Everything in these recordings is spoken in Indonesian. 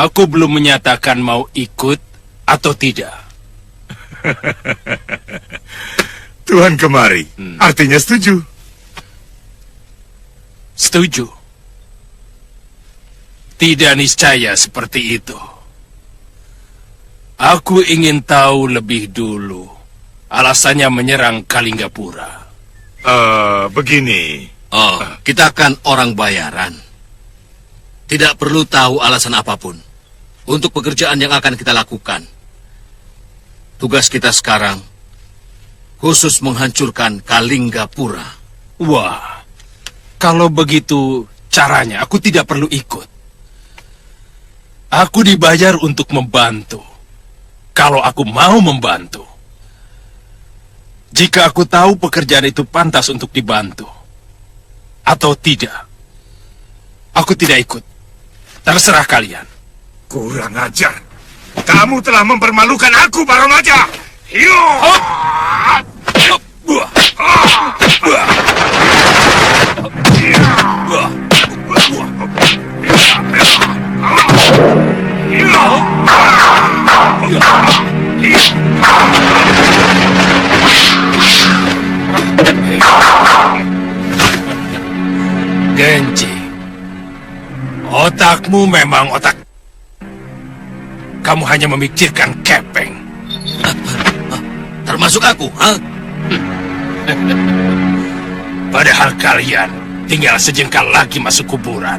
Aku belum menyatakan mau ikut atau tidak. Tuhan kemari, artinya setuju. Setuju. Tidak niscaya seperti itu. Aku ingin tahu lebih dulu alasannya menyerang Kalinggapura. Begini. Oh, kita kan orang bayaran. Tidak perlu tahu alasan apapun untuk pekerjaan yang akan kita lakukan. Tugas kita sekarang khusus menghancurkan Kalinggapura. Wah, kalau begitu caranya aku tidak perlu ikut. Aku dibayar untuk membantu. Kalau aku mau membantu. Jika aku tahu pekerjaan itu pantas untuk dibantu atau tidak, aku tidak ikut. Terserah kalian. Kurang ajar. Kamu telah mempermalukan aku, Baronaja. Yo! Genji, otakmu memang otak. Kamu hanya memikirkan kepeng. Termasuk aku, ha? Padahal kalian tinggal sejengkal lagi masuk kuburan.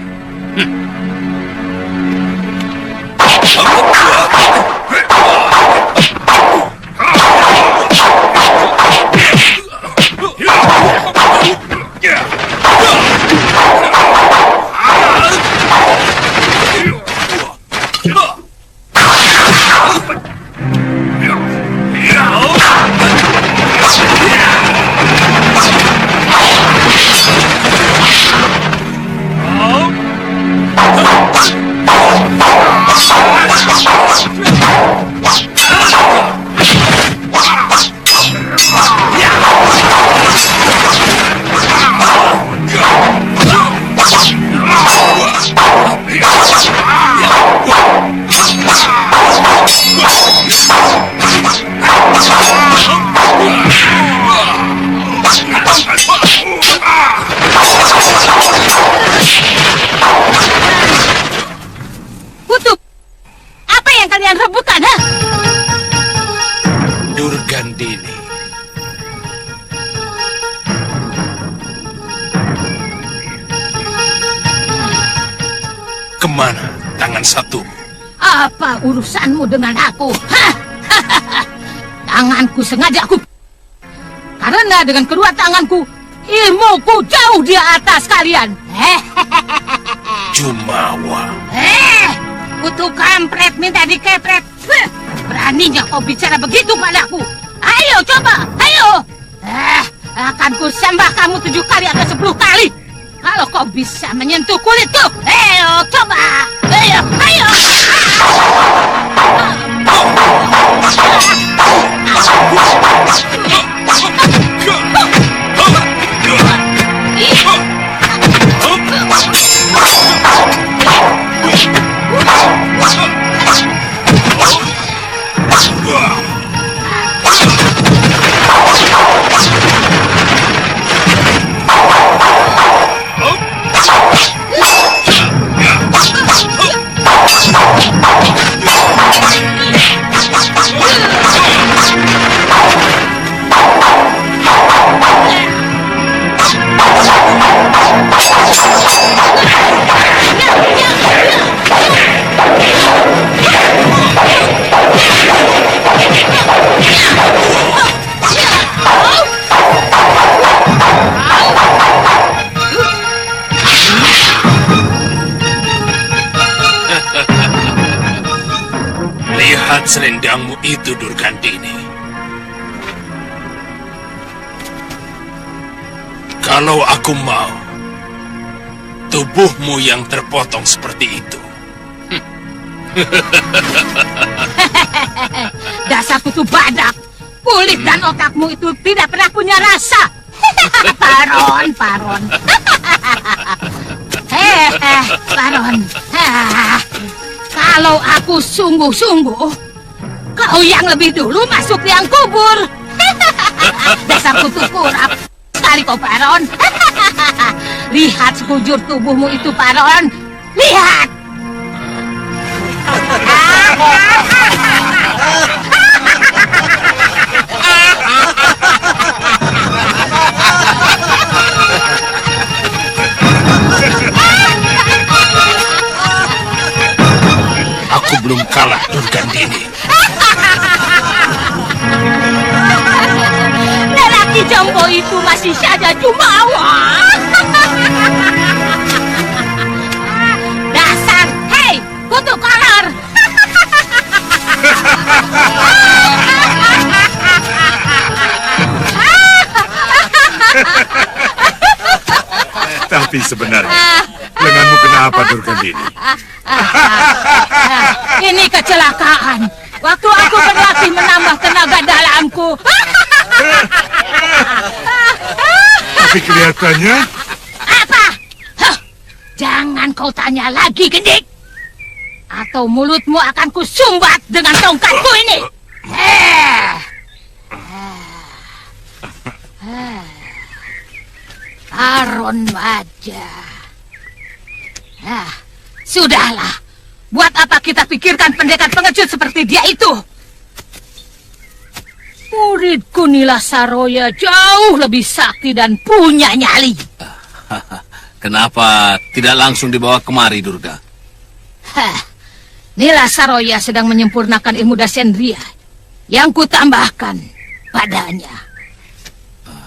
Kutub, apa yang kalian rebutkan, ha? Durgandini. Kemana tangan satumu? Apa urusanmu dengan aku? Hah? Tanganku sengaja aku... Karena dengan kedua tanganku, ilmuku jauh di atas kalian. Jumawa. Kutu kampret minta dikepret. Beraninya kau bicara begitu padaku. Ayo coba, ayo. Akan ku sembah kamu 7 kali atau 10 kali. Kalau kau bisa menyentuh kulitku. Ayo coba. Ayo, ayo. Lihat selendangmu itu, Durgandini. Kalau aku mau, tubuhmu yang terpotong seperti itu. Dasar kutu badak. Kulit dan otakmu itu tidak pernah punya rasa. Paron, Paron. Paron. Kalau Kalau aku sungguh-sungguh, kau yang lebih dulu masuk liang kubur. Dasar kutu kurap. Sekali kau, Baron. Lihat sekujur tubuhmu itu, Baron. Lihat. Aku belum kalah, Durgandini. Lelaki jompo itu masih saja jumawa. Dasar, hei, kutu kolor. Tapi sebenarnya, lenganmu kenapa, Durgandini? Ini kecelakaan. Waktu aku berlatih menambah tenaga dalamku. Tapi kelihatannya... Apa? Huh, jangan kau tanya lagi, Gendik. Atau mulutmu akan kusumbat dengan tongkatku ini. Baron wajah. Sudahlah. Buat apa kita pikirkan pendekar pengecut seperti dia itu? Muridku Nila Saroya jauh lebih sakti dan punya nyali. Kenapa tidak langsung dibawa kemari, Durga? Nila Saroya sedang menyempurnakan ilmu Dasendria yang kutambahkan padanya.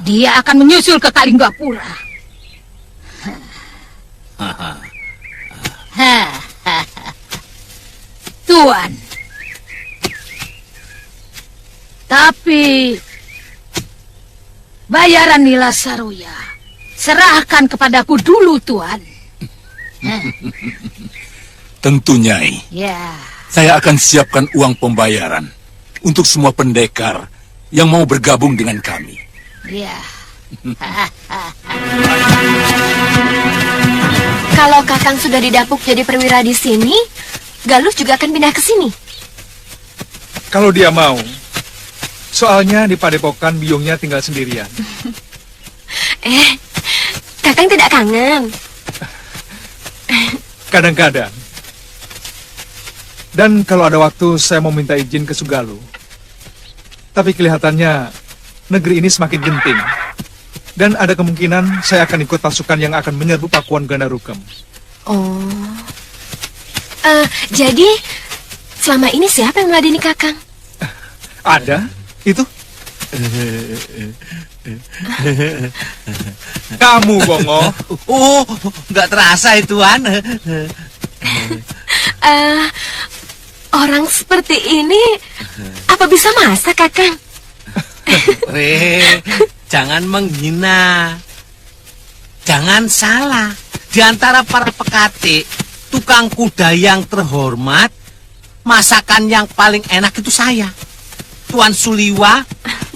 Dia akan menyusul ke Kalinggapura. Tuan. Tapi bayaran Nila Saroya serahkan kepadaku dulu, Tuan. Tentu, Nyai. Ya. Saya akan siapkan uang pembayaran untuk semua pendekar yang mau bergabung dengan kami. Ya. Kalau Kakang sudah didapuk jadi perwira di sini, Galus juga akan pindah ke sini. Kalau dia mau. Soalnya di padepokan biungnya tinggal sendirian. Kakang tidak kangen? Kadang-kadang. Dan kalau ada waktu saya mau minta izin ke Sugalu. Tapi kelihatannya negeri ini semakin genting. Dan ada kemungkinan saya akan ikut pasukan yang akan menyerbu Pakuan Gandarukam. Oh. Jadi selama ini siapa yang meladeni Kakang? Ada? Itu? Kamu, Bongo. Oh, nggak terasa Tuan. Orang seperti ini apa bisa masak, Kakang? Jangan menghina. Jangan salah. Di antara para pekati, tukang kuda yang terhormat, masakan yang paling enak itu saya. Tuan Suliwa,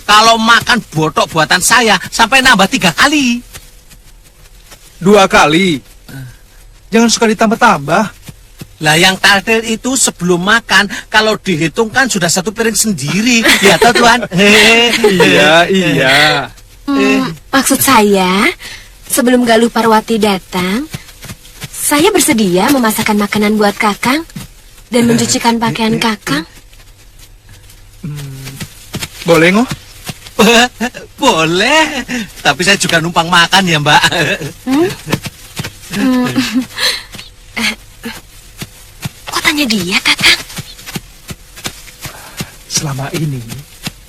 kalau makan botok buatan saya, sampai nambah 3 kali. 2 kali? Jangan suka ditambah-tambah. Lah yang takdir itu sebelum makan, kalau dihitung kan sudah 1 piring sendiri. Ya toh, Tuan? Iya. Maksud saya, sebelum Galuh Parwati datang, saya bersedia memasakkan makanan buat Kakang dan mencucikan pakaian Kakang. Boleh, Ngoh? Boleh, tapi saya juga numpang makan ya, Mbak. Kok tanya dia, Kakang? Selama ini,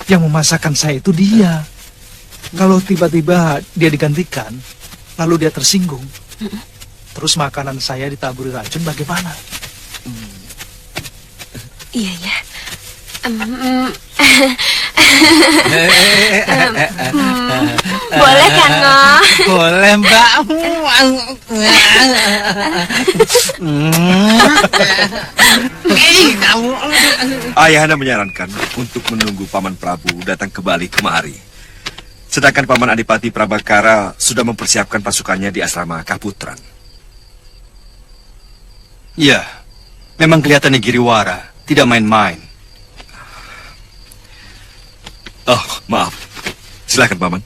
yang memasakkan saya itu dia. Kalau tiba-tiba dia digantikan, lalu dia tersinggung, terus makanan saya ditaburi racun, bagaimana? Iya ya. Boleh kan, Ngoh? Boleh, Mbak. Ayahanda menyarankan untuk menunggu Paman Prabu datang kembali kemari. Sedangkan Paman Adipati Prabakara sudah mempersiapkan pasukannya di asrama Kaputran. Ya, Memang kelihatannya Giriwara tidak main-main. Oh, maaf. Silakan, Paman.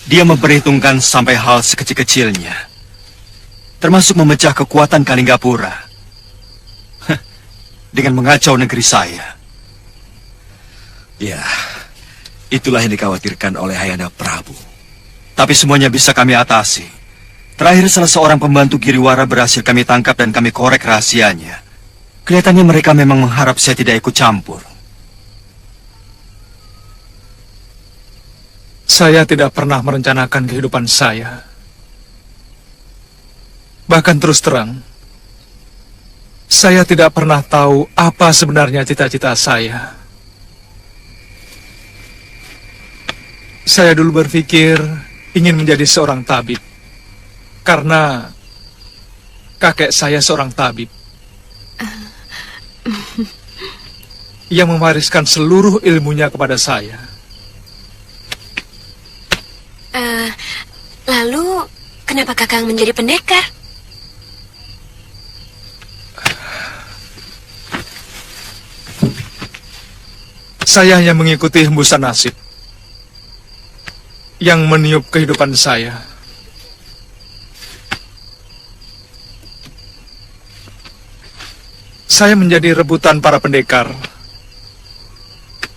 Dia memperhitungkan sampai hal sekecil-kecilnya, termasuk memecah kekuatan Kalinggapura dengan mengacau negeri saya. Ya, itulah yang dikhawatirkan oleh Ayahanda Prabu. Tapi semuanya bisa kami atasi. Terakhir salah seorang pembantu Giriwara berhasil kami tangkap dan kami korek rahasianya. Kelihatannya mereka memang mengharap saya tidak ikut campur. Saya tidak pernah merencanakan kehidupan saya. Bahkan terus terang, saya tidak pernah tahu apa sebenarnya cita-cita saya. Saya dulu berpikir ingin menjadi seorang tabib. Karena kakek saya seorang tabib yang mewariskan seluruh ilmunya kepada saya. Lalu, kenapa Kakang menjadi pendekar? Saya hanya mengikuti hembusan nasib yang meniup kehidupan saya. Saya menjadi rebutan para pendekar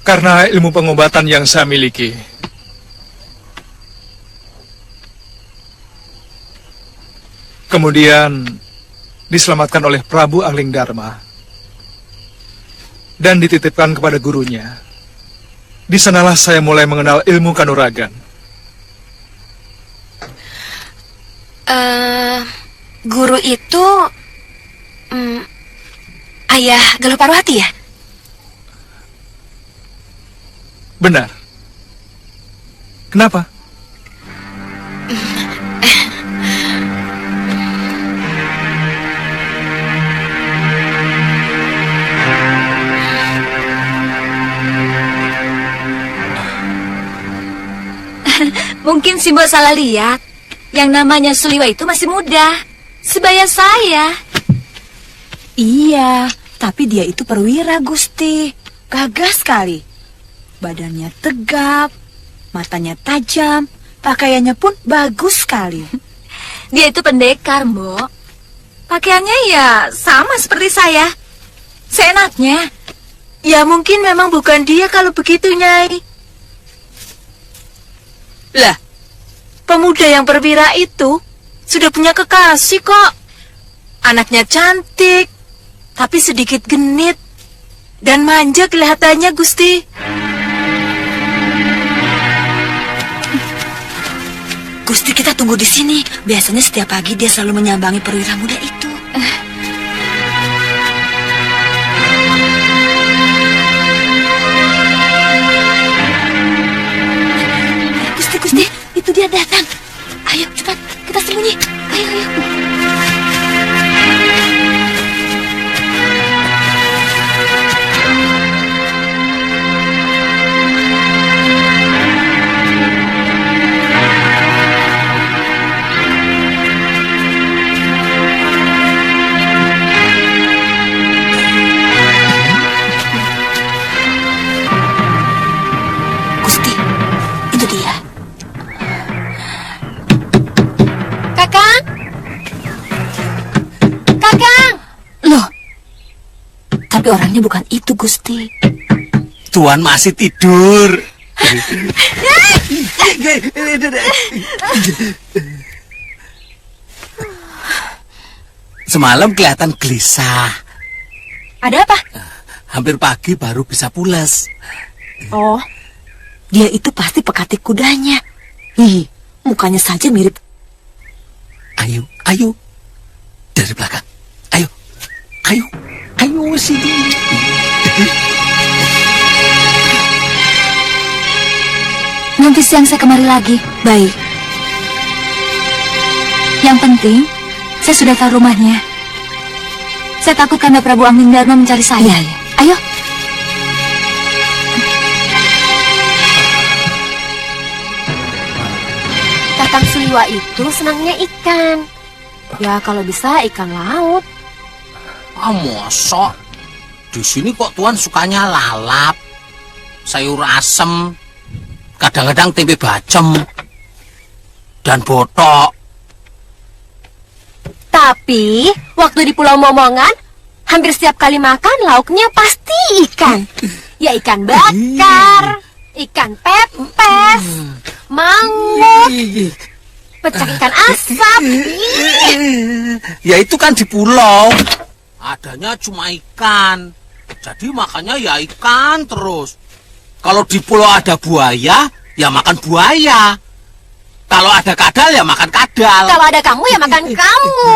karena ilmu pengobatan yang saya miliki. Kemudian diselamatkan oleh Prabu Anglingdarma dan dititipkan kepada gurunya. Di sanalah saya mulai mengenal ilmu kanuragan. Guru itu Ayah Galuh Parwati ya? Benar. Kenapa? Mungkin si Mbok salah lihat. Yang namanya Suliwa itu masih muda. Sebaya saya. Iya, tapi dia itu perwira, Gusti. Gagah sekali. Badannya tegap, matanya tajam, pakaiannya pun bagus sekali. Dia itu pendekar, Mbok. Pakaiannya ya sama seperti saya. Seenaknya. Ya mungkin memang bukan dia kalau begitu, Nyai. Lah, pemuda yang perwira itu sudah punya kekasih kok. Anaknya cantik, tapi sedikit genit dan manja kelihatannya, Gusti. Gusti, kita tunggu di sini. Biasanya setiap pagi dia selalu menyambangi perwira muda itu. Gusti, itu dia datang. Ayo cepat, kita sembunyi. Ayo. Gusti, itu dia. Loh, tapi orangnya bukan itu, Gusti. Tuan masih tidur. Semalam kelihatan gelisah. Ada apa? Hampir pagi baru bisa pulas. Oh, dia itu pasti pekatik kudanya. Mukanya saja mirip. Ayo. Dari belakang. Ayo sini. Nanti siang saya kemari lagi. Baik. Yang penting, saya sudah tahu rumahnya. Saya takut Kanda Prabu Anglingdarma mencari saya. Iya. Ayo. Kakang Suliwa itu senangnya ikan. Ya kalau bisa ikan laut. Mosok di sini kok Tuan sukanya lalap, sayur asem, kadang-kadang tempe bacem, dan botok. Tapi, waktu di Pulau Momongan, hampir setiap kali makan lauknya pasti ikan. Ya ikan bakar, ikan pepes, mangut, pecak ikan asap. Ya itu kan di pulau. Adanya cuma ikan. Jadi makannya ya ikan terus. Kalau di pulau ada buaya, ya makan buaya. Kalau ada kadal, ya makan kadal. Kalau ada kamu, ya makan kamu.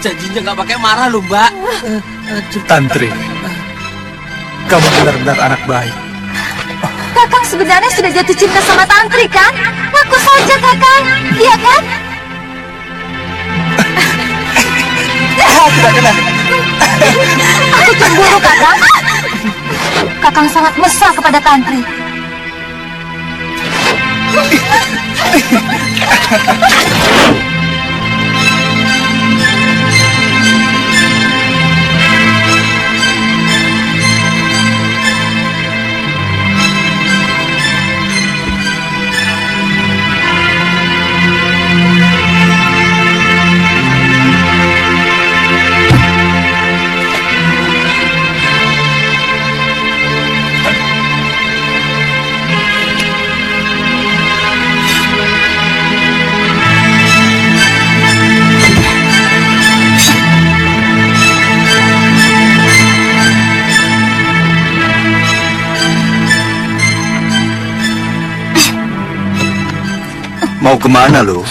Janjinya nggak pakai marah loh, Mbak. Tantri, kamu benar-benar anak baik. Kakang sebenarnya sudah jatuh cinta sama Tantri kan? Ngaku saja Kakang, iya kan? Tidak kena. Aku cemburu Kakang. Kakang sangat mesra kepada Tantri. Mau kemana lo?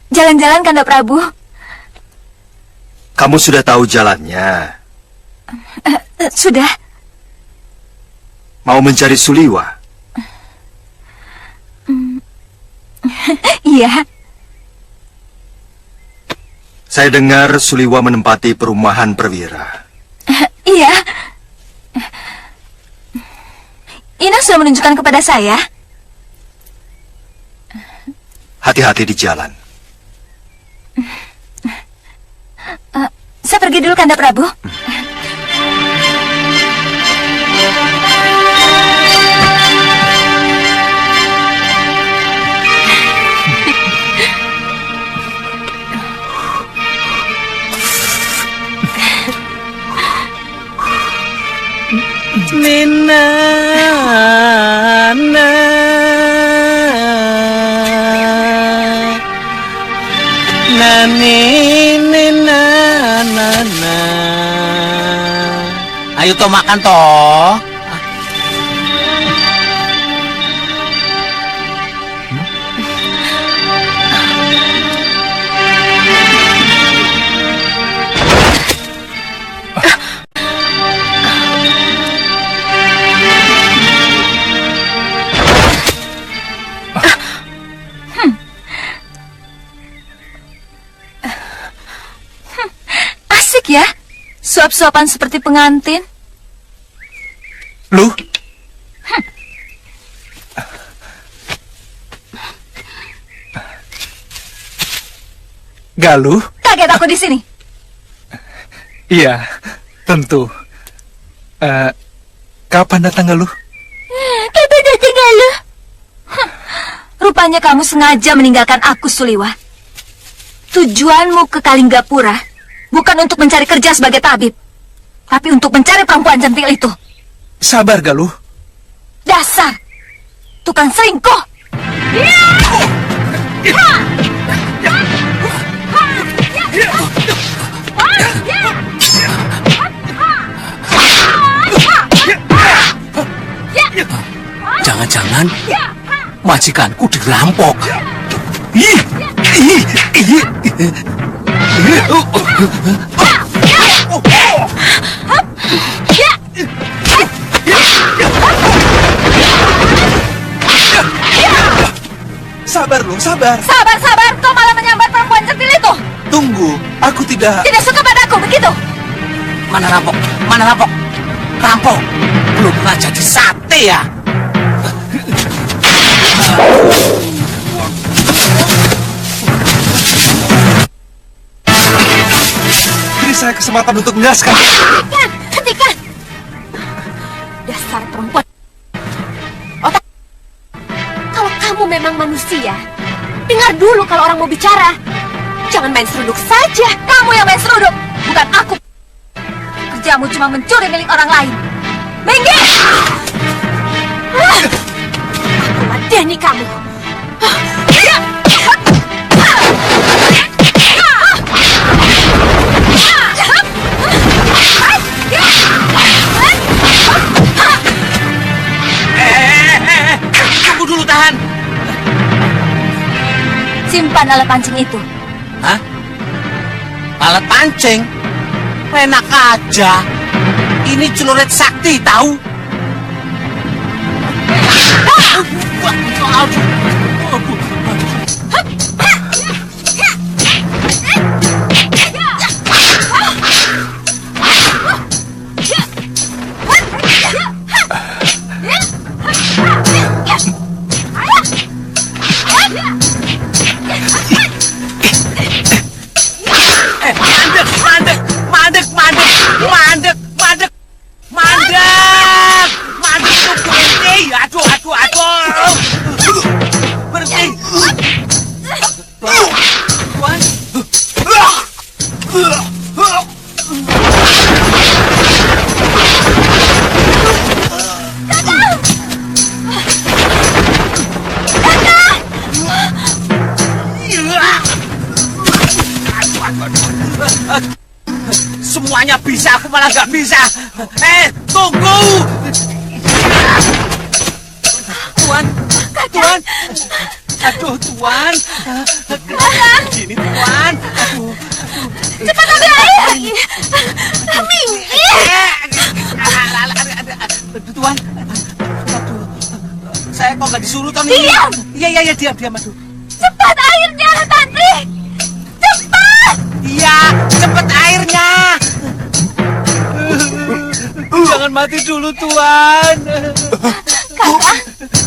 Jalan-jalan Kanda Prabu. Kamu sudah tahu jalannya. Sudah. Mau mencari Suliwa? Iya. Saya dengar Suliwa menempati perumahan perwira. Iya. Ina sudah menunjukkan kepada saya. Hati-hati di jalan. Saya pergi dulu Kanda Prabu. Nina, ayo toh makan toh. Asik ya, suap-suapan seperti pengantin. Lu? Galuh? Kaget aku di sini. Iya, tentu. Kapan datang Galuh? Kapan datang Galuh? Rupanya kamu sengaja meninggalkan aku, Suliwa. Tujuanmu ke Kalinggapura bukan untuk mencari kerja sebagai tabib, tapi untuk mencari perempuan cantik itu. Sabar, Galuh. Dasar tukang selingkuh. Jangan-jangan majikanku dirampok. Sabar, Lu, sabar. Sabar, kau malah menyambar perempuan centil itu. Tunggu, aku tidak... Tidak suka padaku, begitu? Mana rampok? Mana rampok? Rampok belum pernah jadi sate ya? kesempatan untuk menjelaskan. Hentikan! Dasar perempuan. Otak. Kalau kamu memang manusia, dengar dulu kalau orang mau bicara. Jangan main seruduk saja. Kamu yang main seruduk, bukan aku. Kerjamu cuma mencuri milik orang lain. Minggir! Aku ladeni kamu. Tunggu dulu, tahan. Simpan alat pancing itu. Hah? Alat pancing? Enak aja. Ini celurit sakti, tahu? Semuanya bisa, aku malah nggak bisa. Tunggu! Tuan, Tuan. Aduh, Tuan. Gini, Tuan. Aduh. Cepat ambil air. Minggir. Tuan. Aduh. Saya kok nggak disuruh, Tony? Diam. Iya, diam. Aduh. Cepat airnya, Tantri. Cepat. Iya, cepat airnya. Jangan mati dulu, Tuan. Kakak.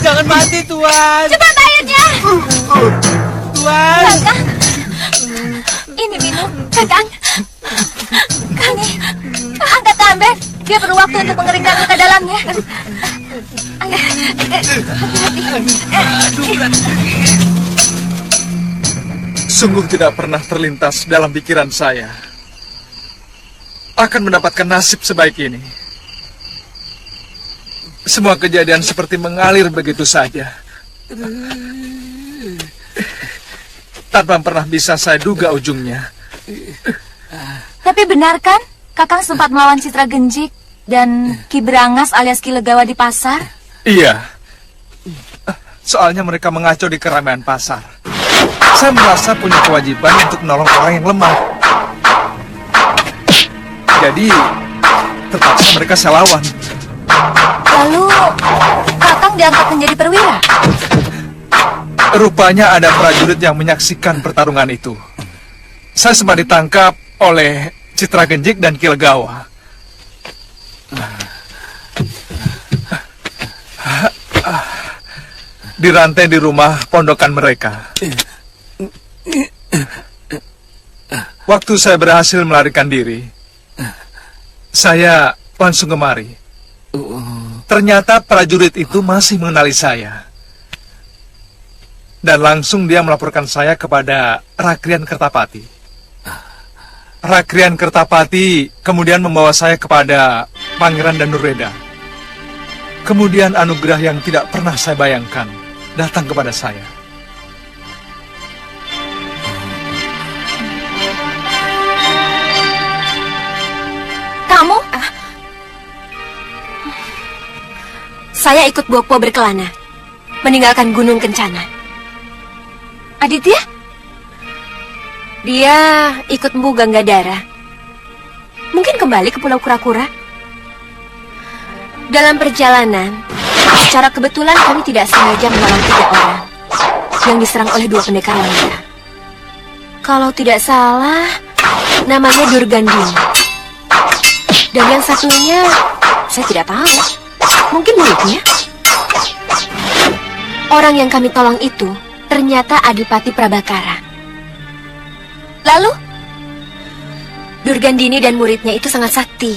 Jangan mati, Tuan. Cepat airnya. Tuan. Kakak. Ini minum, Kakak. Kani, angkat Amber. Dia perlu waktu untuk mengeringkan luka dalamnya. Ayo, Sungguh tidak pernah terlintas dalam pikiran saya akan mendapatkan nasib sebaik ini. Semua kejadian seperti mengalir begitu saja, tanpa pernah bisa saya duga ujungnya. Tapi benar kan, Kakang sempat melawan Citra Genjik dan Ki Brangas alias Ki Legawa di pasar? Iya, soalnya mereka mengacau di keramaian pasar. Saya merasa punya kewajiban untuk menolong orang yang lemah. Jadi, terpaksa mereka saya lawan. Lalu, Kakang diangkat menjadi perwira? Rupanya ada prajurit yang menyaksikan pertarungan itu. Saya sempat ditangkap oleh Citra Genjik dan Ki Legawa. Dirantai di rumah pondokan mereka. Waktu saya berhasil melarikan diri, saya langsung kemari. Ternyata prajurit itu masih mengenali saya. Dan langsung dia melaporkan saya kepada Rakrian Kertapati. Rakrian Kertapati kemudian membawa saya kepada Pangeran Danureda. Kemudian anugerah yang tidak pernah saya bayangkan datang kepada saya. Kamu? Saya ikut Bopo berkelana, meninggalkan Gunung Kencana. Aditya? Dia ikut Mpu Ganggadara. Mungkin kembali ke Pulau Kura-Kura. Dalam perjalanan, secara kebetulan kami tidak sengaja menolong 3 orang yang diserang oleh 2 pendekar wanita. Kalau tidak salah, namanya Durgandini. Dan yang satunya, saya tidak tahu. Mungkin muridnya. Orang yang kami tolong itu ternyata Adipati Prabakara. Lalu, Durgandini dan muridnya itu sangat sakti.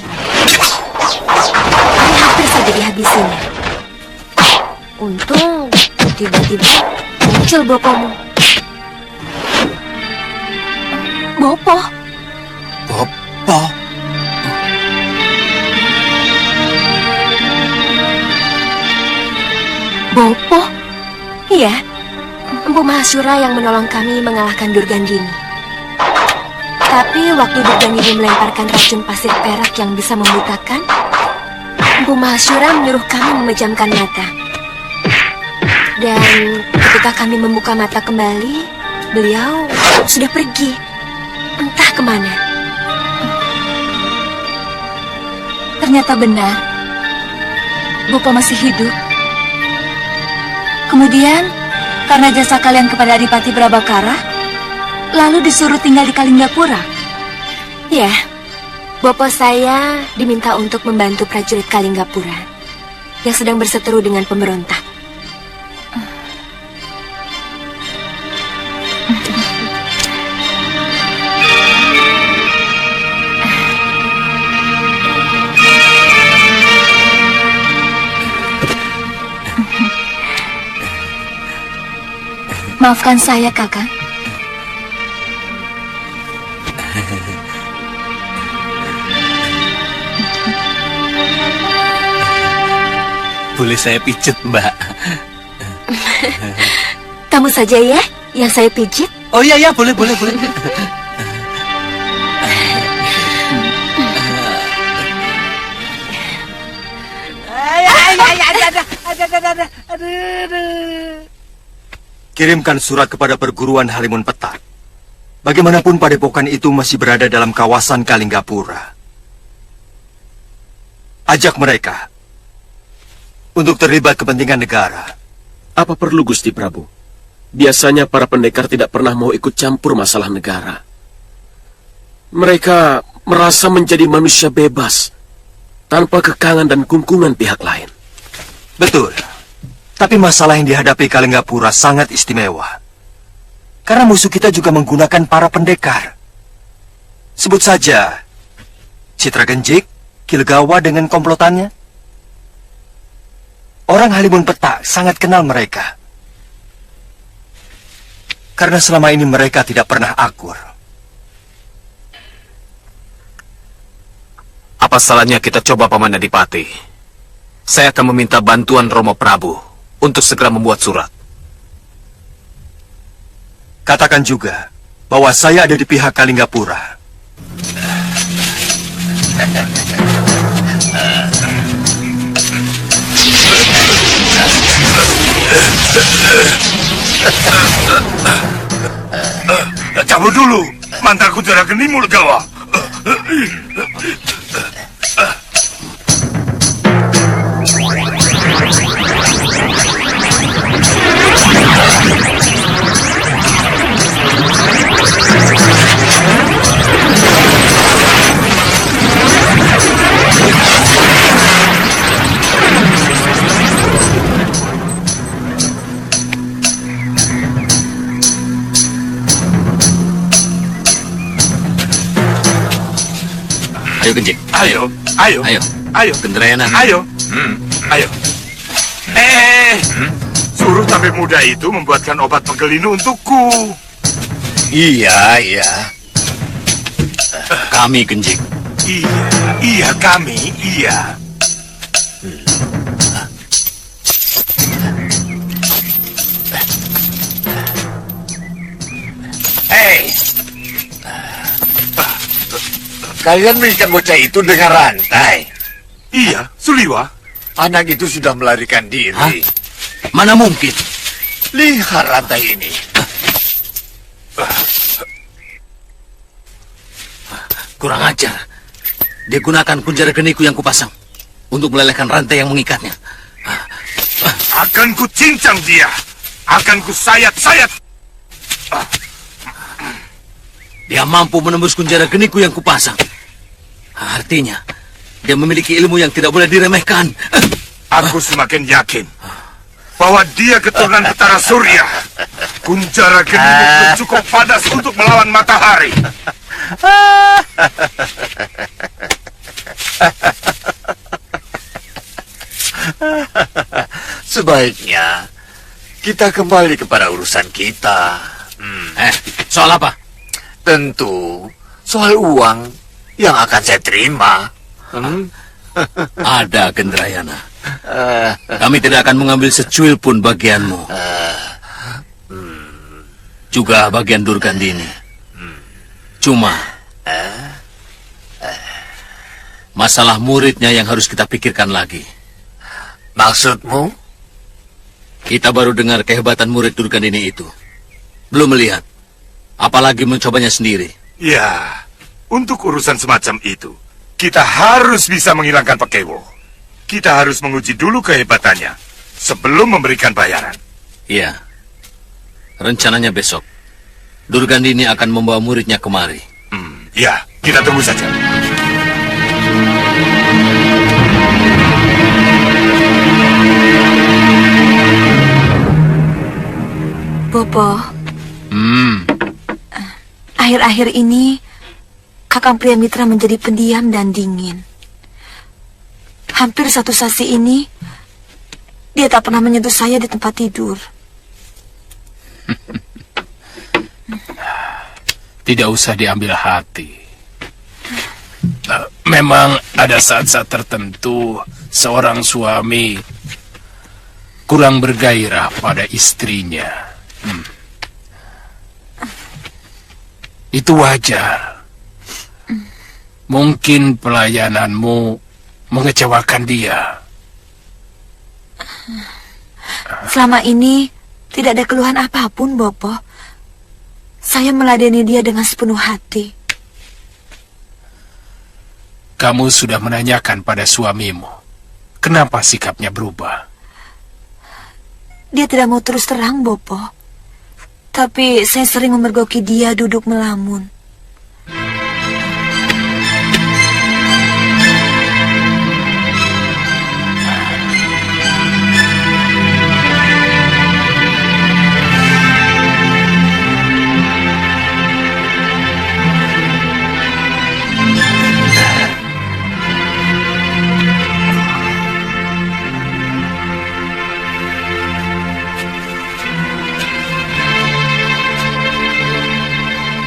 Kami hampir saja dihabisinya. Untung tiba-tiba muncul bopomu. Bopo? Bopo? Bopo? Iya, Empu Mahasura yang menolong kami mengalahkan Durgandini. Tapi waktu Durgandini melemparkan racun pasir perak yang bisa membutakan, Empu Mahasura menyuruh kami memejamkan mata. Dan ketika kami membuka mata kembali, beliau sudah pergi. Entah kemana. Ternyata benar. Bopo masih hidup. Kemudian, karena jasa kalian kepada Adipati Prabakara, lalu disuruh tinggal di Kalinggapura. Ya, Bopo saya diminta untuk membantu prajurit Kalinggapura yang sedang berseteru dengan pemberontak. Maafkan saya, Kakang. Boleh saya pijet, Mbak? Kamu saja ya yang saya pijit? Oh iya, boleh. Kirimkan surat kepada perguruan Halimun Petak. Bagaimanapun padepokan itu masih berada dalam kawasan Kalinggapura. Ajak mereka untuk terlibat kepentingan negara. Apa perlu, Gusti Prabu? Biasanya para pendekar tidak pernah mau ikut campur masalah negara. Mereka merasa menjadi manusia bebas, tanpa kekangan dan kungkungan pihak lain. Betul. Tapi masalah yang dihadapi Kalinggapura sangat istimewa. Karena musuh kita juga menggunakan para pendekar. Sebut saja Citra Genjik, Kilegawa dengan komplotannya. Orang Halimun Petak sangat kenal mereka. Karena selama ini mereka tidak pernah akur. Apa salahnya kita coba, Paman Adipati? Saya akan meminta bantuan Romo Prabu untuk segera membuat surat. Katakan juga bahwa saya ada di pihak Kalinggapura. Cabut dulu, mantraku Jara Genimu, Legawa. Ayo, Genjik. Ayo. Gendrayana. Ayo. Suruh tabe muda itu membuatkan obat pegelinu untukku. Iya. Kami, Genjik. Iya, kami. Kalian mengikat bocah itu dengan rantai. Iya, Suliwa. Anak itu sudah melarikan diri. Hah? Mana mungkin? Lihat rantai ini. Kurang ajar. Dia gunakan kunjara geniku yang kupasang untuk melelehkan rantai yang mengikatnya. Akan ku cincang dia. Akan ku sayat-sayat. Dia mampu menembus kunjara geniku yang kupasang. Artinya, dia memiliki ilmu yang tidak boleh diremehkan. Aku semakin yakin bahwa dia keturunan Betara Surya. Kunjara genimu cukup padas untuk melawan matahari. Sebaiknya kita kembali kepada urusan kita. Soal apa? Tentu soal uang yang akan saya terima. Ada, Gendrayana. Kami tidak akan mengambil secuil pun bagianmu. Juga bagian Durgandini. Cuma masalah muridnya yang harus kita pikirkan lagi. Maksudmu? Kita baru dengar kehebatan murid Durgandini itu. Belum melihat. Apalagi mencobanya sendiri. Ya, untuk urusan semacam itu, kita harus bisa menghilangkan Pekewo. Kita harus menguji dulu kehebatannya sebelum memberikan bayaran. Iya. Rencananya besok, Durgandini akan membawa muridnya kemari. Ya, kita tunggu saja. Bopo. Akhir-akhir ini, Kakang Priamitra menjadi pendiam dan dingin. Hampir satu sasi ini, dia tak pernah menyentuh saya di tempat tidur. Tidak usah diambil hati. Memang ada saat-saat tertentu seorang suami kurang bergairah pada istrinya. Itu wajar. Mungkin pelayananmu mengecewakan dia. Selama ini, tidak ada keluhan apapun, Bopo. Saya meladeni dia dengan sepenuh hati. Kamu sudah menanyakan pada suamimu, kenapa sikapnya berubah? Dia tidak mau terus terang, Bopo. Tapi saya sering memergoki dia duduk melamun.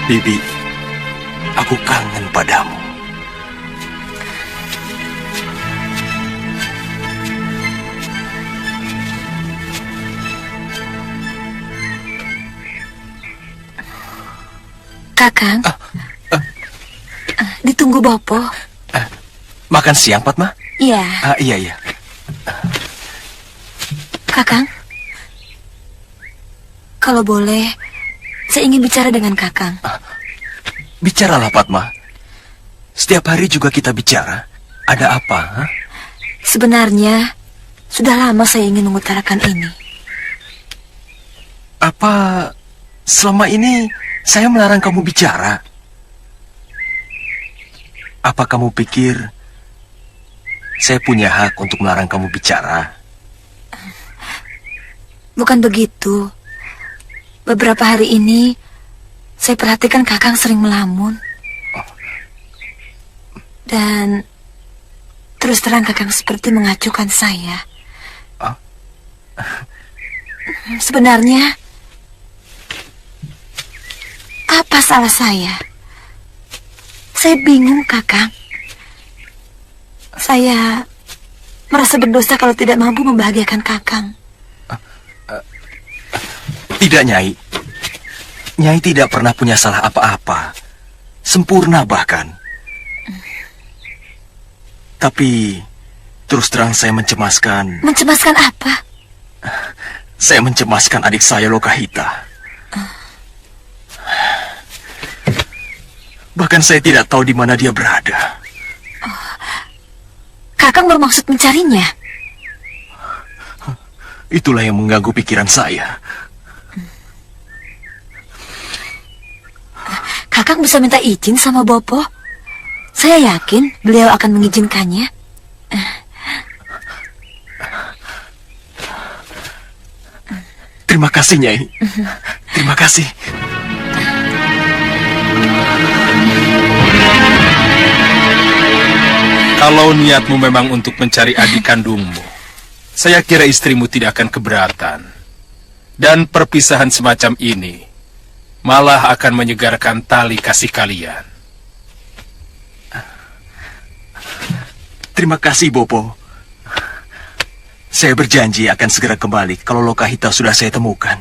Bibi, aku kangen padamu. Kakang, ditunggu Bopo. Makan siang, Padma? Iya. Iya. Kakang, kalau boleh, saya ingin bicara dengan Kakang. Bicaralah, Padma. Setiap hari juga kita bicara. Ada apa? Ha? Sebenarnya, sudah lama saya ingin mengutarakan ini. Apa selama ini saya melarang kamu bicara? Apa kamu pikir saya punya hak untuk melarang kamu bicara? Bukan begitu. Beberapa hari ini, saya perhatikan Kakang sering melamun. Dan terus terang Kakang seperti mengacuhkan saya. Sebenarnya, apa salah saya? Saya bingung, Kakang. Saya merasa berdosa kalau tidak mampu membahagiakan Kakang. Tidak, Nyai. Nyai tidak pernah punya salah apa-apa. Sempurna bahkan. Tapi terus terang saya mencemaskan. Mencemaskan apa? Saya mencemaskan adik saya Lokahita. Bahkan saya tidak tahu di mana dia berada. Kakang bermaksud mencarinya? Itulah yang mengganggu pikiran saya. Kakang bisa minta izin sama Bopo. Saya yakin beliau akan mengizinkannya. Terima kasih, Nyai. Terima kasih. Kalau niatmu memang untuk mencari adik kandungmu, saya kira istrimu tidak akan keberatan. Dan perpisahan semacam ini malah akan menyegarkan tali kasih kalian. Terima kasih, Bopo. Saya berjanji akan segera kembali kalau Lokahita sudah saya temukan.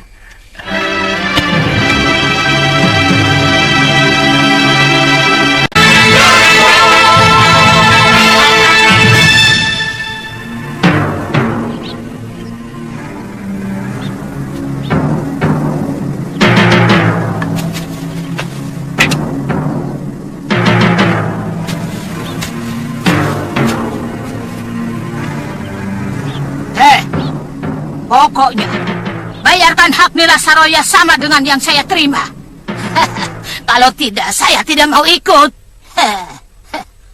Pokoknya, bayarkan hak Nila Saroya sama dengan yang saya terima. Kalau tidak, saya tidak mau ikut.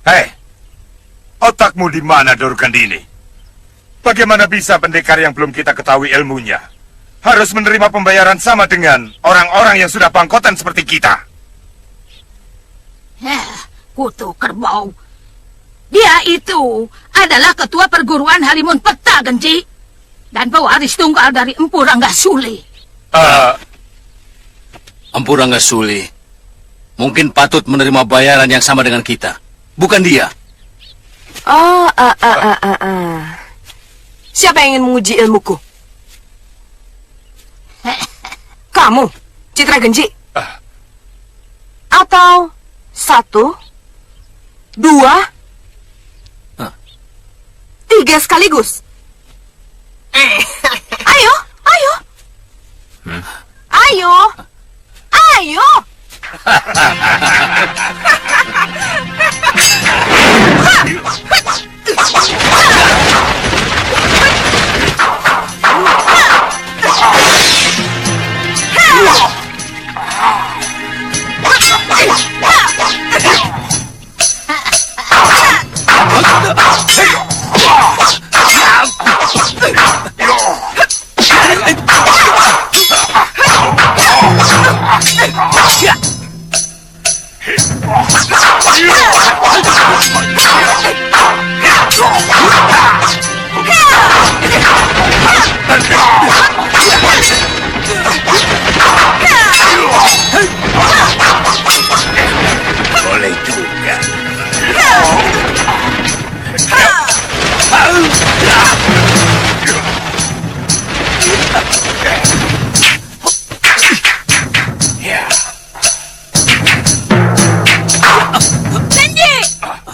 Hei, otakmu di mana, Dorukandini? Bagaimana bisa pendekar yang belum kita ketahui ilmunya harus menerima pembayaran sama dengan orang-orang yang sudah bangkotan seperti kita? Kutu Kerbau. Dia itu adalah ketua perguruan Halimun Peta, Genji. Dan pewaris tunggal dari Empu Ranggasuli. Empu Ranggasuli mungkin patut menerima bayaran yang sama dengan kita. Bukan dia. Siapa yang ingin menguji ilmuku? Kamu, Citra Genji? Atau 1, 2, 3 sekaligus? Ayo, ayo. Ayo. Ayo. Boleh juga. Genji,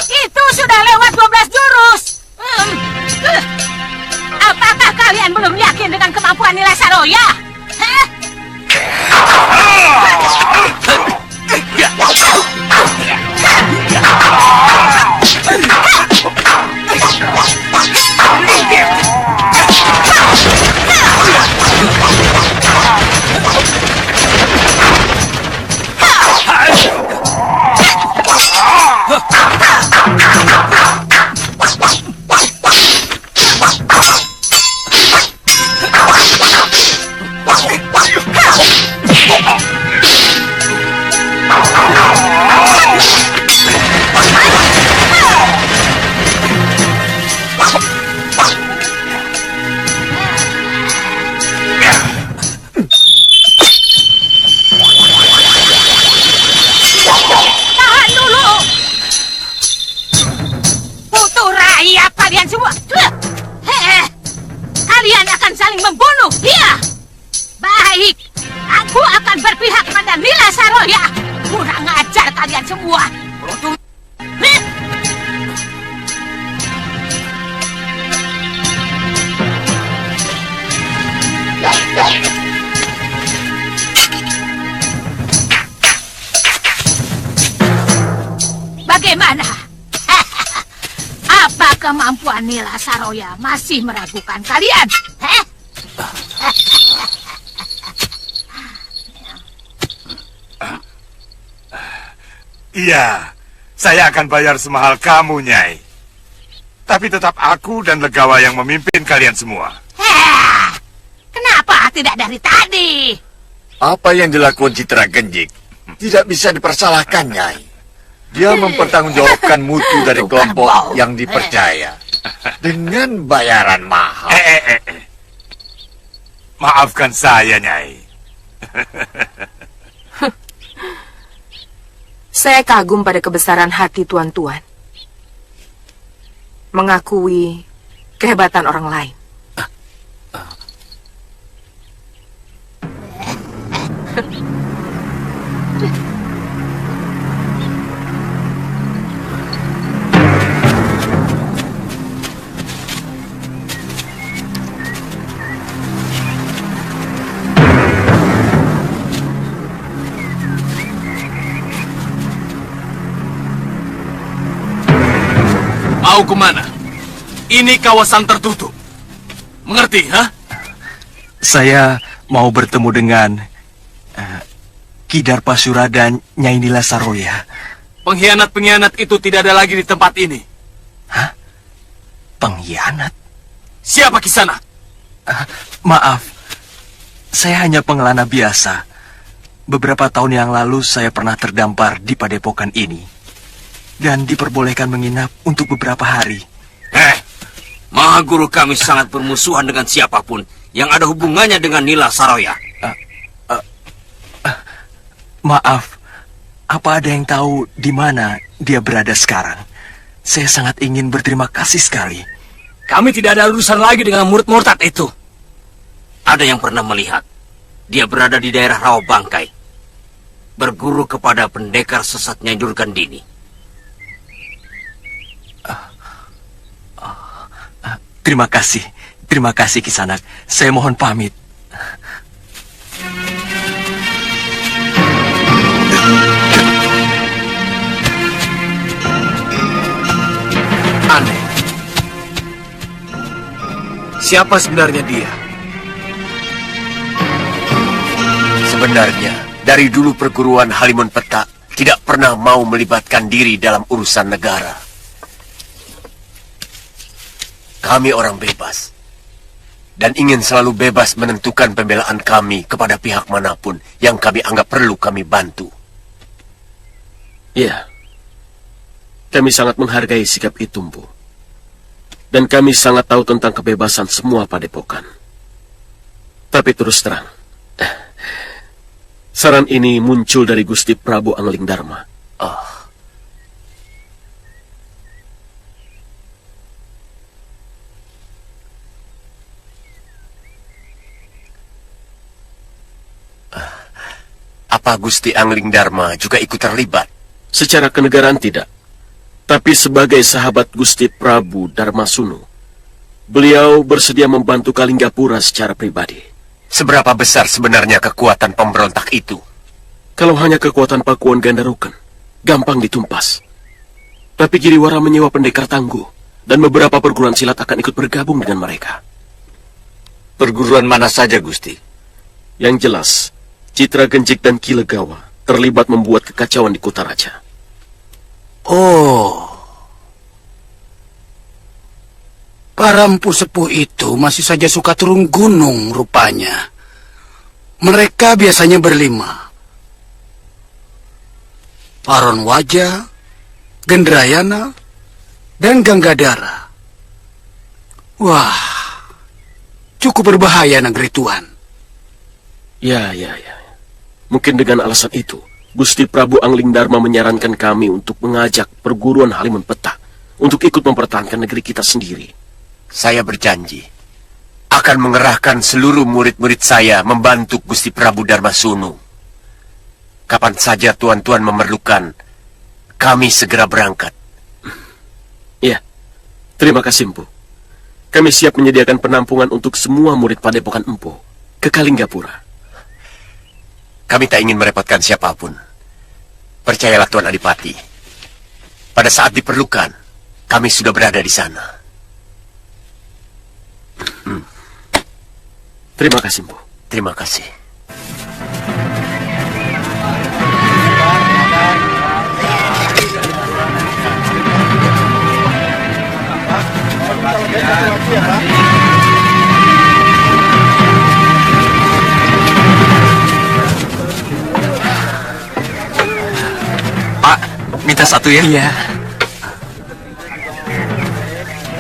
itu sudah lewat 12 jurus. Apakah kalian belum yakin dengan kemampuan Nila Saroya? Hah? Kalian akan saling membunuh, iya. Baik, aku akan berpihak pada Nila Saroya. Kurang ajar kalian semua. Bagaimana? Apa kemampuan Nila Saroya masih meragukan kalian? Iya, saya akan bayar semahal kamu, Nyai. Tapi tetap aku dan Legawa yang memimpin kalian semua. Kenapa tidak dari tadi? Apa yang dilakukan Citra Genjik tidak bisa dipersalahkan, Nyai. Dia mempertanggungjawabkan mutu dari kelompok yang dipercaya dengan bayaran mahal. Maafkan saya, Nyai. Saya kagum pada kebesaran hati tuan-tuan. Mengakui kehebatan orang lain. Mau kemana? Ini kawasan tertutup. Mengerti, ha? Saya mau bertemu dengan Ki Darpasura dan Nyai Nila Saroya. Pengkhianat-pengkhianat itu tidak ada lagi di tempat ini. Hah? Pengkhianat? Siapa kisana? Maaf, saya hanya pengelana biasa. Beberapa tahun yang lalu saya pernah terdampar di padepokan ini dan diperbolehkan menginap untuk beberapa hari. Maha Guru kami sangat bermusuhan dengan siapapun yang ada hubungannya dengan Nila Saroya. Maaf, apa ada yang tahu di mana dia berada sekarang? Saya sangat ingin berterima kasih sekali. Kami tidak ada urusan lagi dengan murid murtad itu. Ada yang pernah melihat dia berada di daerah Rawa Bangkai, berguru kepada pendekar sesat Nyai Durgandini. Terima kasih Kisanak. Saya mohon pamit. Aneh. Siapa sebenarnya dia? Sebenarnya, dari dulu perguruan Halimun Petak tidak pernah mau melibatkan diri dalam urusan negara. Kami orang bebas, dan ingin selalu bebas menentukan pembelaan kami kepada pihak manapun yang kami anggap perlu kami bantu. Iya, kami sangat menghargai sikap itu, Mpu. Dan kami sangat tahu tentang kebebasan semua padepokan. Tapi terus terang, saran ini muncul dari Gusti Prabu Angling Dharma. Apa Gusti Angling Dharma juga ikut terlibat? Secara kenegaraan tidak. Tapi sebagai sahabat Gusti Prabu Darmasunu, beliau bersedia membantu Kalinggapura secara pribadi. Seberapa besar sebenarnya kekuatan pemberontak itu? Kalau hanya kekuatan Pakuan Gandarukan, gampang ditumpas. Tapi Giriwara menyewa pendekar tangguh, dan beberapa perguruan silat akan ikut bergabung dengan mereka. Perguruan mana saja, Gusti? Yang jelas, Citra Genjik dan Ki Legawa terlibat membuat kekacauan di Kutaraja. Oh, para empu sepuh itu masih saja suka turun gunung rupanya. Mereka biasanya berlima. Paron Waja, Gendrayana, dan Ganggadara. Wah, cukup berbahaya negeri Tuan. Ya. Mungkin dengan alasan itu, Gusti Prabu Angling Dharma menyarankan kami untuk mengajak perguruan Halimun Petak untuk ikut mempertahankan negeri kita sendiri. Saya berjanji akan mengerahkan seluruh murid-murid saya membantu Gusti Prabu Darmasunu. Kapan saja tuan-tuan memerlukan, kami segera berangkat. Ya, terima kasih, Empu. Kami siap menyediakan penampungan untuk semua murid padepokan Empu ke Kalinggapura. Kami tak ingin merepotkan siapapun. Percayalah Tuan Adipati. Pada saat diperlukan, kami sudah berada di sana. Terima kasih, Bu. Terima kasih. Pak, minta Kita satu ya? Iya.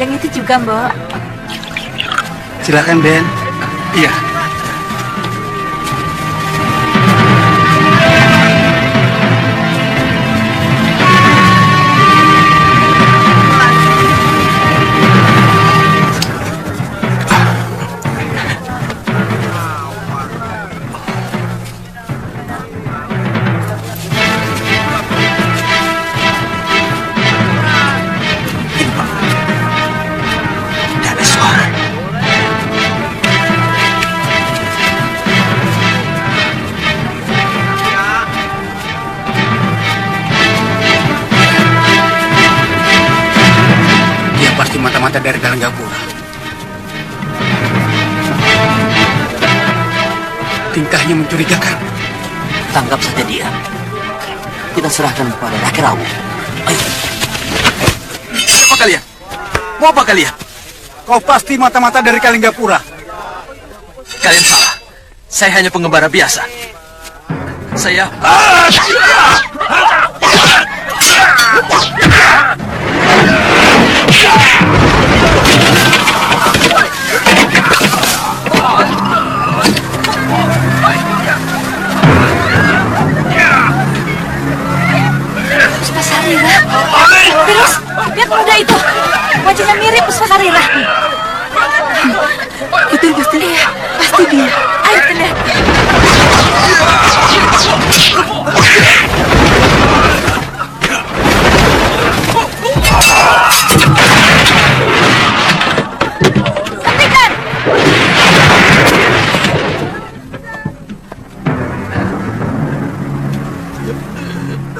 Yang itu juga, Mbok. Silakan, Den. Iya. Mata-mata dari Kalinggapura. Tingkahnya mencurigakan. Tangkap saja dia. Kita serahkan kepada Rakyat Rawu. Ayo. Siapa kalian? Mau apa kalian? Kau pasti mata-mata dari Kalinggapura. Kalian salah. Saya hanya pengembara biasa. Saya... Puspacarira. Terus, lihat pemuda itu. Wajahnya mirip Puspacarira. Betul, Gusti. Iya, pasti dia. Ayo kita lihat.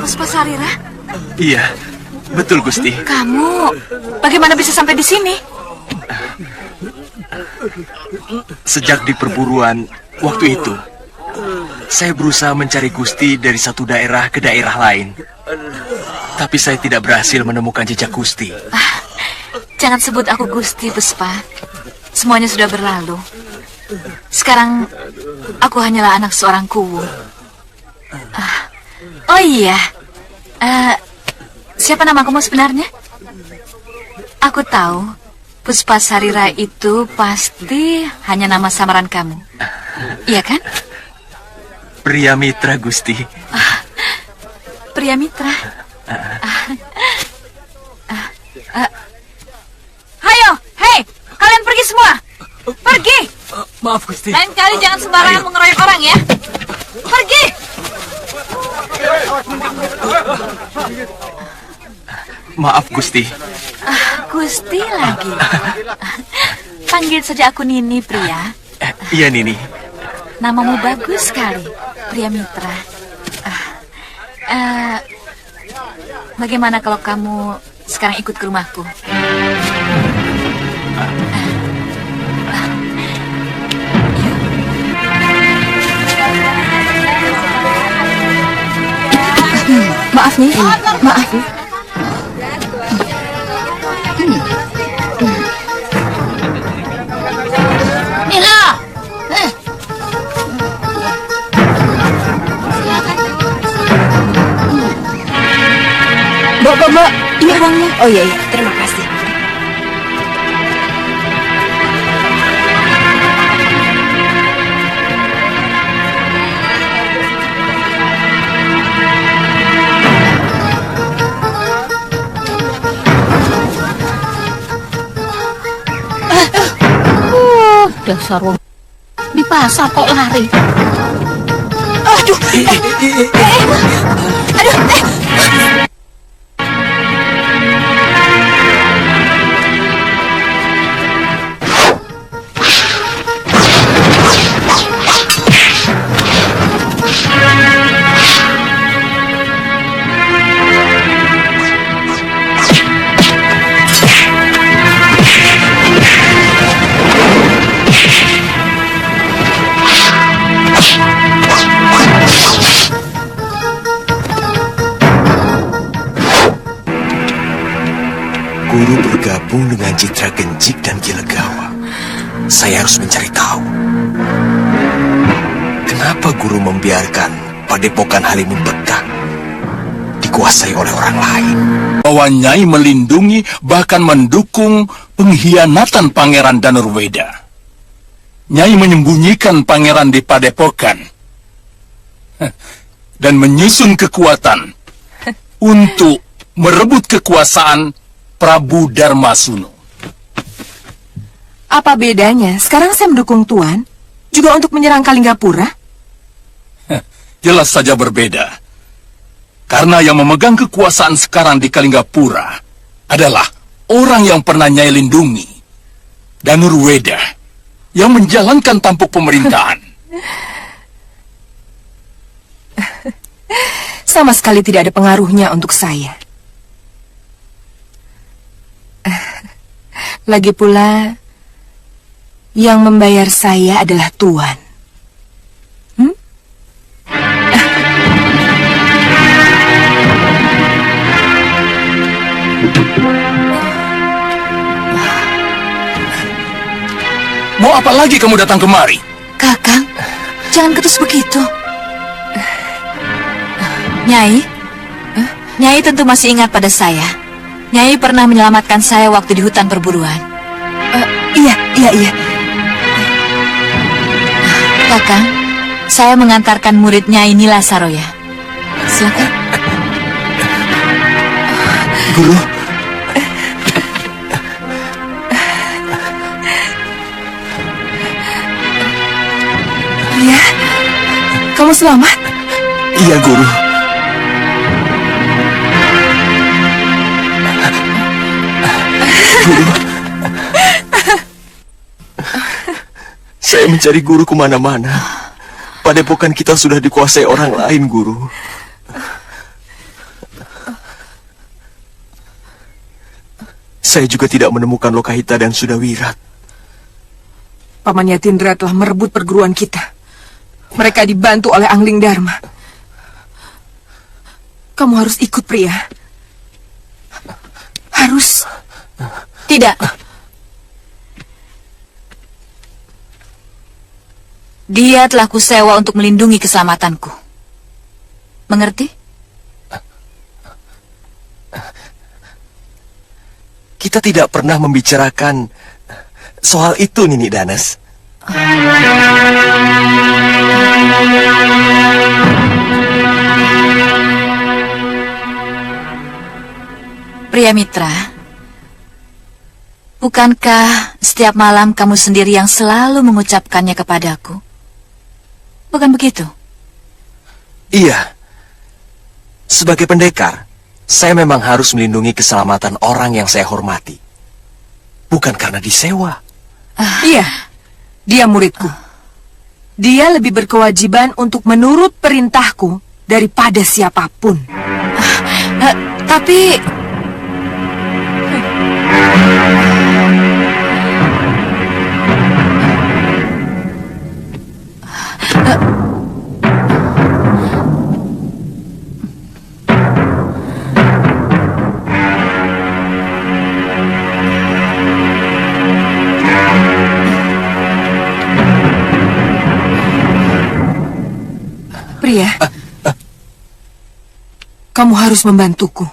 Puspacarira? Iya, betul Gusti. Kamu bagaimana bisa sampai di sini? Sejak di perburuan waktu itu, saya berusaha mencari Gusti dari satu daerah ke daerah lain. Tapi saya tidak berhasil menemukan jejak Gusti. Jangan sebut aku Gusti, Puspa. Semuanya sudah berlalu. Sekarang aku hanyalah anak seorang kuwu. Oh iya, siapa nama kamu sebenarnya? Aku tahu, Puspacarira itu pasti hanya nama samaran kamu. Iya kan? Pria mitra, Gusti. Pria mitra. Hayo, hei, kalian pergi semua. Pergi. Maaf, Gusti. Lain kali jangan sembarangan mengeroyok orang ya. Pergi. Maaf, Gusti. Gusti lagi. Panggil saja aku Nini, pria. Iya, Nini. Namamu bagus sekali, pria mitra. Bagaimana kalau kamu sekarang ikut ke rumahku? Maaf nih, maaf. Mila! Mbak, ini uangnya. Oh iya, terima kasih. Dasar wong di pasar kok lari. Aduh. Guru bergabung dengan Citra Genjik dan Kilegawa. Saya harus mencari tahu. Kenapa guru membiarkan Padepokan Halimun Peta dikuasai oleh orang lain. Bahwa Nyai melindungi, bahkan mendukung pengkhianatan Pangeran Danurweda. Nyai menyembunyikan pangeran di padepokan dan menyusun kekuatan untuk merebut kekuasaan Prabu Darmasuno. Apa bedanya? Sekarang saya mendukung Tuan juga untuk menyerang Kalinggapura. Jelas saja berbeda. Karena yang memegang kekuasaan sekarang di Kalinggapura adalah orang yang pernah Nyai lindungi, Danurweda, yang menjalankan tampuk pemerintahan. Sama sekali tidak ada pengaruhnya untuk saya. Lagi pula, yang membayar saya adalah Tuan. Mau apa lagi kamu datang kemari? Kakang, jangan ketus begitu. Nyai, Nyai tentu masih ingat pada saya. Nyai pernah menyelamatkan saya waktu di hutan perburuan. Iya. Kakang, saya mengantarkan murid Nyai Nila Saroya. Silakan. Guru. Iya, kamu selamat? Iya, Guru. Guru. Saya mencari guru kemana-mana. Padepokan kita sudah dikuasai orang lain, Guru. Saya juga tidak menemukan Lokahita dan Sudawirat. Paman Yatindra telah merebut perguruan kita. Mereka dibantu oleh Angling Dharma. Kamu harus ikut, pria. Harus. Tidak. Dia telah kusewa untuk melindungi keselamatanku. Mengerti? Kita tidak pernah membicarakan soal itu, Nini Danes. Pria Mitra, bukankah setiap malam kamu sendiri yang selalu mengucapkannya kepadaku? Bukan begitu? Iya. Sebagai pendekar, saya memang harus melindungi keselamatan orang yang saya hormati. Bukan karena disewa. Iya, dia muridku. Dia lebih berkewajiban untuk menurut perintahku daripada siapapun. Tapi... Pria, kamu harus membantuku.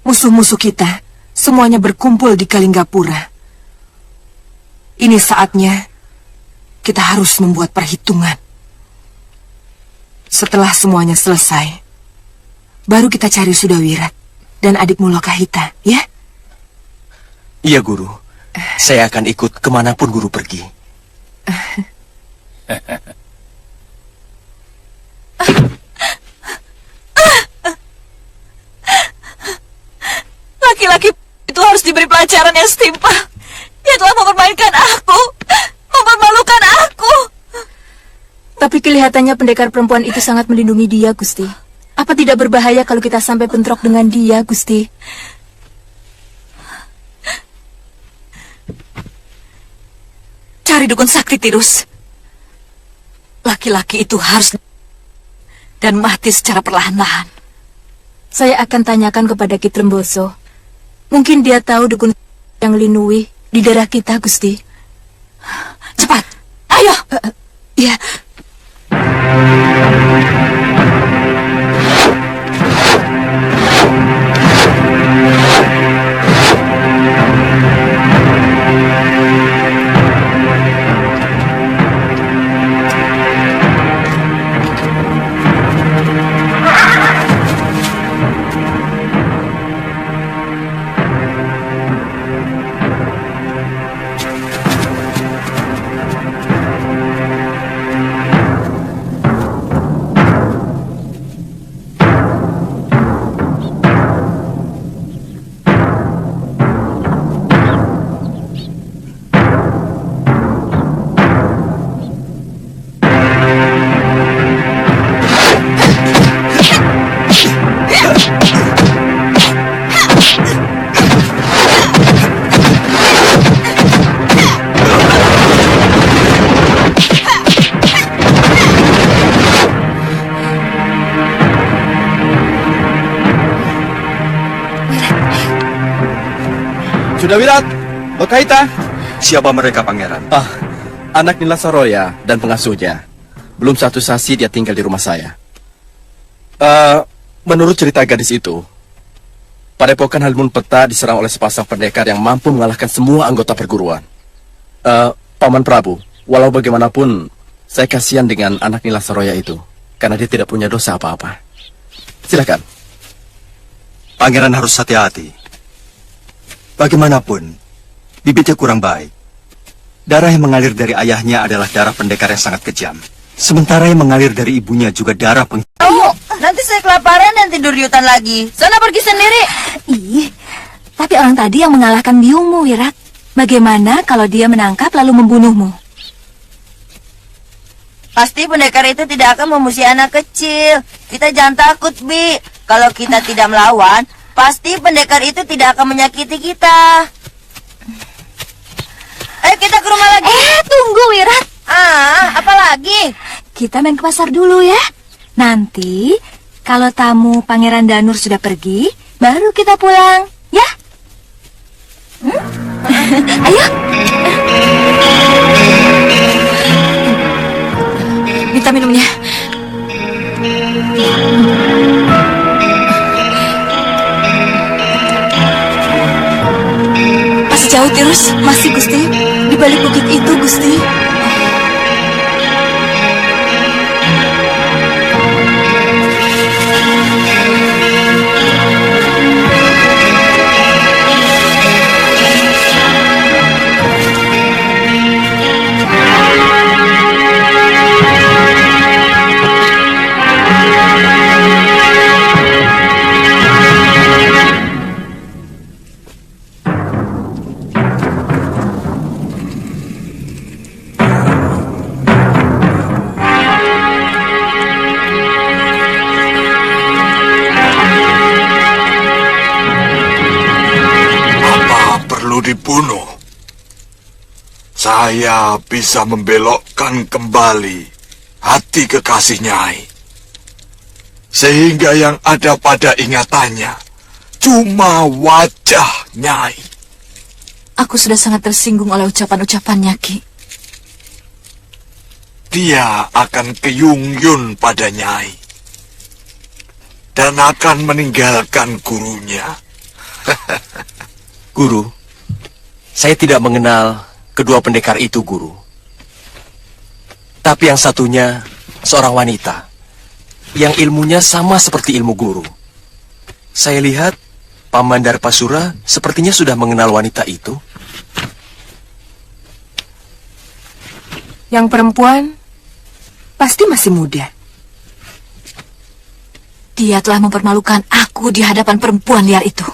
Musuh-musuh kita semuanya berkumpul di Kalinggapura. Ini saatnya kita harus membuat perhitungan. Setelah semuanya selesai, baru kita cari Sudawirat dan adikmu Lokahita, ya? Iya, Guru. Saya akan ikut kemanapun Guru pergi. Laki-laki itu harus diberi pelajaran yang setimpal. Dia telah mempermainkan aku, mempermalukan aku. Tapi kelihatannya pendekar perempuan itu sangat melindungi dia, Gusti. Apa tidak berbahaya kalau kita sampai bentrok dengan dia, Gusti? Cari dukun sakti, Tirus. Laki-laki itu harus dan mati secara perlahan-lahan. Saya akan tanyakan kepada Ki Tremboso. Mungkin dia tahu dukun yang linui di daerah kita, Gusti. Cepat, ayo. Ya. Sudah Wirat, Bakaita. Siapa mereka, Pangeran? Anak Nila Saroya dan pengasuhnya. Belum 1 sasi dia tinggal di rumah saya. Menurut cerita gadis itu, Padepokan Halimun Peta diserang oleh sepasang pendekar yang mampu mengalahkan semua anggota perguruan. Paman Prabu, walau bagaimanapun, saya kasihan dengan anak Nila Saroya itu, karena dia tidak punya dosa apa-apa. Silakan. Pangeran harus hati-hati. Bagaimanapun, bibitnya kurang baik. Darah yang mengalir dari ayahnya adalah darah pendekar yang sangat kejam. Sementara yang mengalir dari ibunya juga darah Nanti saya kelaparan dan tidur di hutan lagi. Sana pergi sendiri. Ih, tapi orang tadi yang mengalahkan biungmu, Wirat. Bagaimana kalau dia menangkap lalu membunuhmu? Pasti pendekar itu tidak akan memusuhi anak kecil. Kita jangan takut, Bi. Kalau kita tidak melawan, pasti pendekar itu tidak akan menyakiti kita. Ayo kita ke rumah lagi. Tunggu, Wirat. Apa lagi? Kita main ke pasar dulu ya. Nanti, kalau tamu Pangeran Danur sudah pergi, baru kita pulang, ya? Ayo. Minta minumnya. Masih jauh terus? Masih, Gusti. Di balik bukit itu, Gusti. Dibunuh, saya bisa membelokkan kembali hati kekasih Nyai, sehingga yang ada pada ingatannya cuma wajah Nyai. Aku sudah sangat tersinggung oleh ucapan-ucapannya, Ki. Dia akan keyung-yun pada Nyai dan akan meninggalkan gurunya. Guru, saya tidak mengenal kedua pendekar itu, Guru. Tapi yang satunya seorang wanita yang ilmunya sama seperti ilmu Guru. Saya lihat Paman Darpasura sepertinya sudah mengenal wanita itu. Yang perempuan pasti masih muda. Dia telah mempermalukan aku di hadapan perempuan liar itu.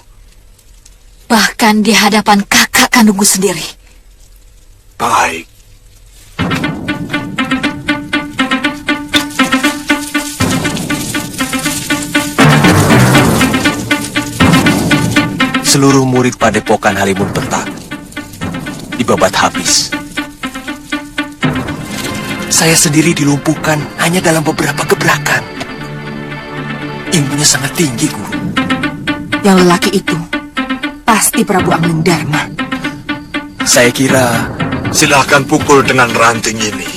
Bahkan di hadapan kakak kandungku sendiri. Baik. Seluruh murid Padepokan Halimun Peta dibabat habis. Saya sendiri dilumpuhkan hanya dalam beberapa gebrakan. Ilmunya sangat tinggi, Guru. Yang lelaki itu pasti Prabu Angling Darma. Saya kira... Silahkan pukul dengan ranting ini.